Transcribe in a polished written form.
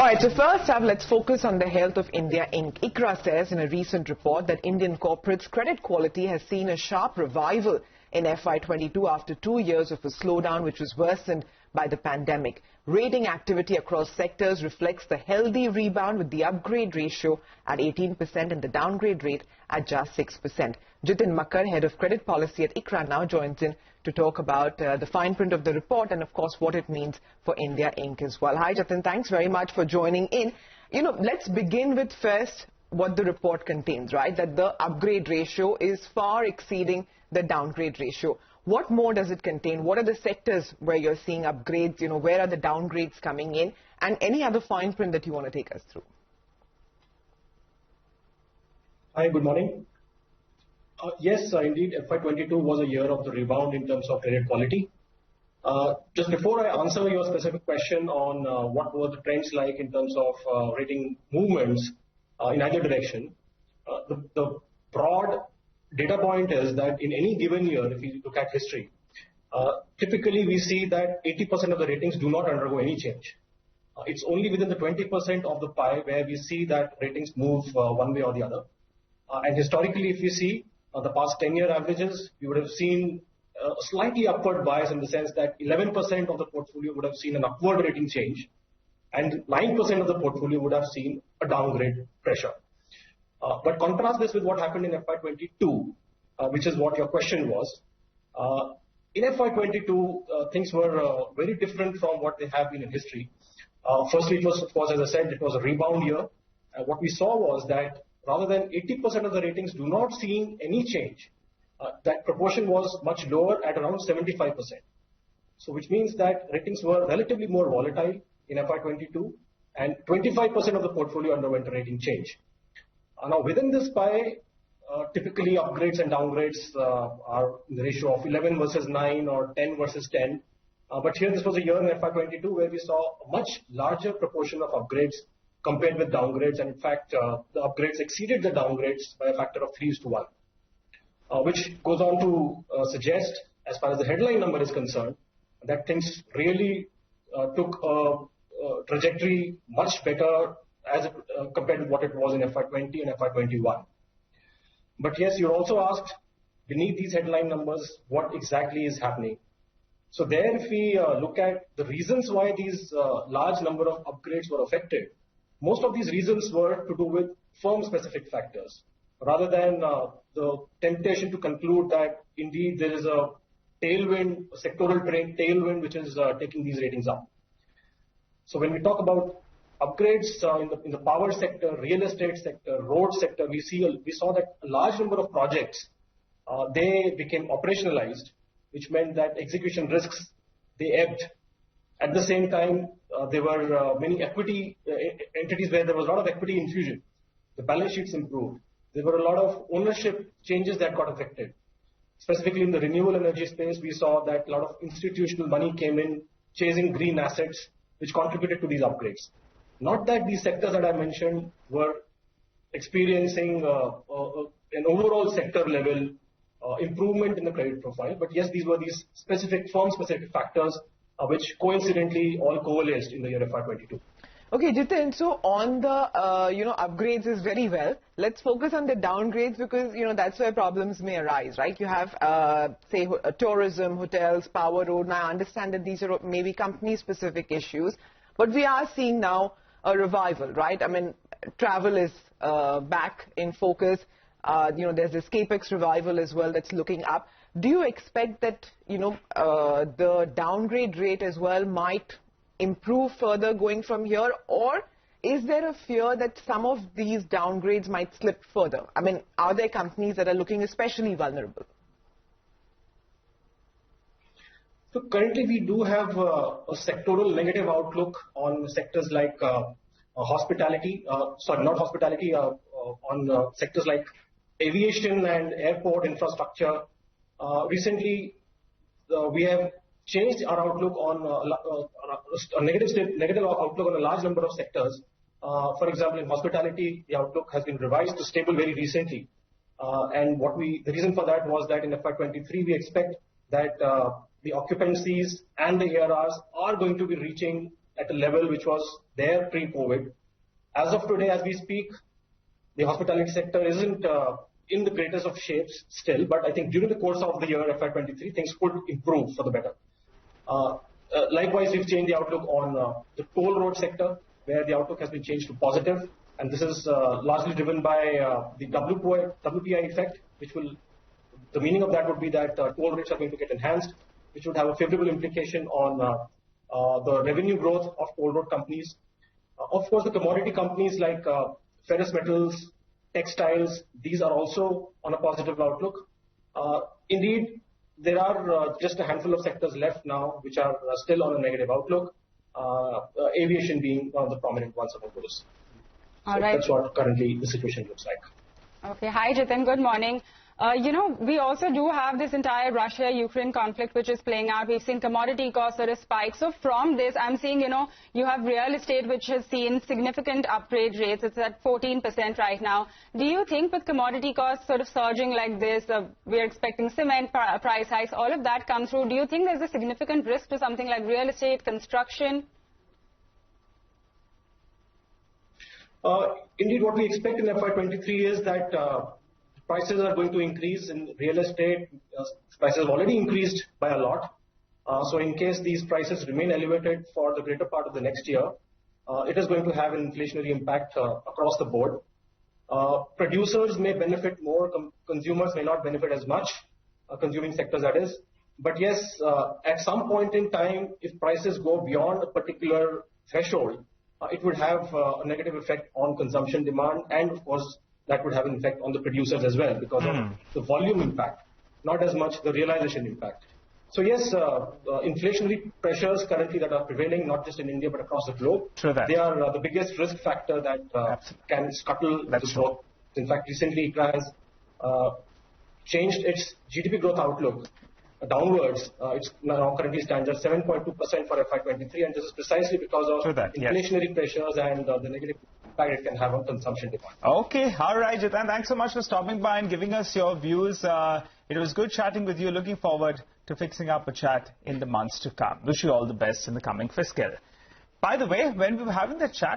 All right, so first up, let's focus on the health of India Inc. ICRA says in a recent report that Indian corporates' credit quality has seen a sharp revival in FY22 after 2 years of a slowdown which was worsened by the pandemic. Rating activity across sectors reflects the healthy rebound with the upgrade ratio at 18% and the downgrade rate at just 6%. Jitin Makkar, head of credit policy at ICRA, now joins in to talk about the fine print of the report and, of course, what it means for India Inc. as well. Hi, Jitin. Thanks very much for joining in. Let's begin with first what the report contains, right? That the upgrade ratio is far exceeding the downgrade ratio. What more does it contain? What are the sectors where you're seeing upgrades? Where are the downgrades coming in? And any other fine print that you want to take us through? Hi, good morning. Yes, indeed, FY22 was a year of the rebound in terms of credit quality. Just before I answer your specific question on what were the trends like in terms of rating movements in either direction, the broad data point is that in any given year, if you look at history, typically we see that 80% of the ratings do not undergo any change. It's only within the 20% of the pie where we see that ratings move one way or the other. And historically, if you see the past 10-year averages, you would have seen a slightly upward bias in the sense that 11% of the portfolio would have seen an upward rating change and 9% of the portfolio would have seen a downgrade pressure. But contrast this with what happened in FY22, which is what your question was. In FY22, things were very different from what they have been in history. Firstly, it was, of course, as I said, it was a rebound year. What we saw was that rather than 80% of the ratings do not see any change, that proportion was much lower at around 75%. So which means that ratings were relatively more volatile in FY22 and 25% of the portfolio underwent a rating change. Now within this pie, typically upgrades and downgrades are in the ratio of 11 versus 9 or 10 versus 10. But here this was a year in FY22 where we saw a much larger proportion of upgrades compared with downgrades, and in fact the upgrades exceeded the downgrades by a factor of 3:1, which goes on to suggest, as far as the headline number is concerned, that things really took a trajectory much better as compared to what it was in FY20 and FY21. But yes, you also asked, beneath these headline numbers, what exactly is happening. So there, if we look at the reasons why these large number of upgrades were affected, most of these reasons were to do with firm-specific factors, rather than the temptation to conclude that indeed there is a tailwind, a sectoral tailwind, which is taking these ratings up. So when we talk about upgrades in the power sector, real estate sector, road sector, we saw that a large number of projects, they became operationalized, which meant that execution risks, they ebbed. At the same time, there were many equity entities where there was a lot of equity infusion. The balance sheets improved. There were a lot of ownership changes that got affected. Specifically in the renewable energy space, we saw that a lot of institutional money came in chasing green assets, which contributed to these upgrades. Not that these sectors that I mentioned were experiencing an overall sector level improvement in the credit profile, but yes, these were these specific firm-specific factors which coincidentally all coalesced in the year FY22. Okay, Jitin, so on the, upgrades is very well. Let's focus on the downgrades because, that's where problems may arise, right? You have, say, tourism, hotels, power, road. Now, I understand that these are maybe company-specific issues, but we are seeing now a revival, right? I mean, travel is back in focus. There's this CAPEX revival as well that's looking up. Do you expect that, the downgrade rate as well might improve further going from here, or is there a fear that some of these downgrades might slip further? I mean, are there companies that are looking especially vulnerable? So currently we do have a sectoral negative outlook on sectors like hospitality, on sectors like aviation and airport infrastructure. Recently, we have changed our outlook on a negative outlook on a large number of sectors. For example, in hospitality, the outlook has been revised to stable very recently. And the reason for that was that in FY23, we expect that the occupancies and the ARRs are going to be reaching at a level which was there pre-COVID. As of today, as we speak, the hospitality sector isn't in the greatest of shapes still, but I think during the course of the year FY23, things could improve for the better. Likewise, we've changed the outlook on the toll road sector, where the outlook has been changed to positive, and this is largely driven by the WPI effect, which will, the meaning of that would be that toll rates are going to get enhanced, which would have a favorable implication on the revenue growth of toll road companies. Of course, the commodity companies like ferrous metals, textiles, these are also on a positive outlook. Indeed, there are just a handful of sectors left now which are still on a negative outlook, aviation being one of the prominent ones among those. All right. That's what currently the situation looks like. Okay. Hi, Jitin. Good morning. We also do have this entire Russia-Ukraine conflict which is playing out. We've seen commodity costs sort of spike. So from this, I'm seeing, you have real estate which has seen significant upgrade rates. It's at 14% right now. Do you think with commodity costs sort of surging like this, we're expecting cement price hikes, all of that come through? Do you think there's a significant risk to something like real estate, construction? Indeed, what we expect in FY23 is that prices are going to increase in real estate. Prices have already increased by a lot. So in case these prices remain elevated for the greater part of the next year, it is going to have an inflationary impact across the board. Producers may benefit more, consumers may not benefit as much, consuming sectors that is. But yes, at some point in time, if prices go beyond a particular threshold, it would have a negative effect on consumption demand, and of course, that would have an effect on the producers as well because of the volume impact, not as much the realization impact. So yes, inflationary pressures currently that are prevailing, not just in India but across the globe, they are the biggest risk factor that can scuttle the growth. In fact, recently ICRA has changed its GDP growth outlook downwards. It's now currently stands at 7.2% for FY23, and this is precisely because of inflationary pressures and the negative impact it can have on consumption demand. Okay, all right, Jitin. Thanks so much for stopping by and giving us your views. It was good chatting with you. Looking forward to fixing up a chat in the months to come. Wish you all the best in the coming fiscal. By the way, when we were having that chat,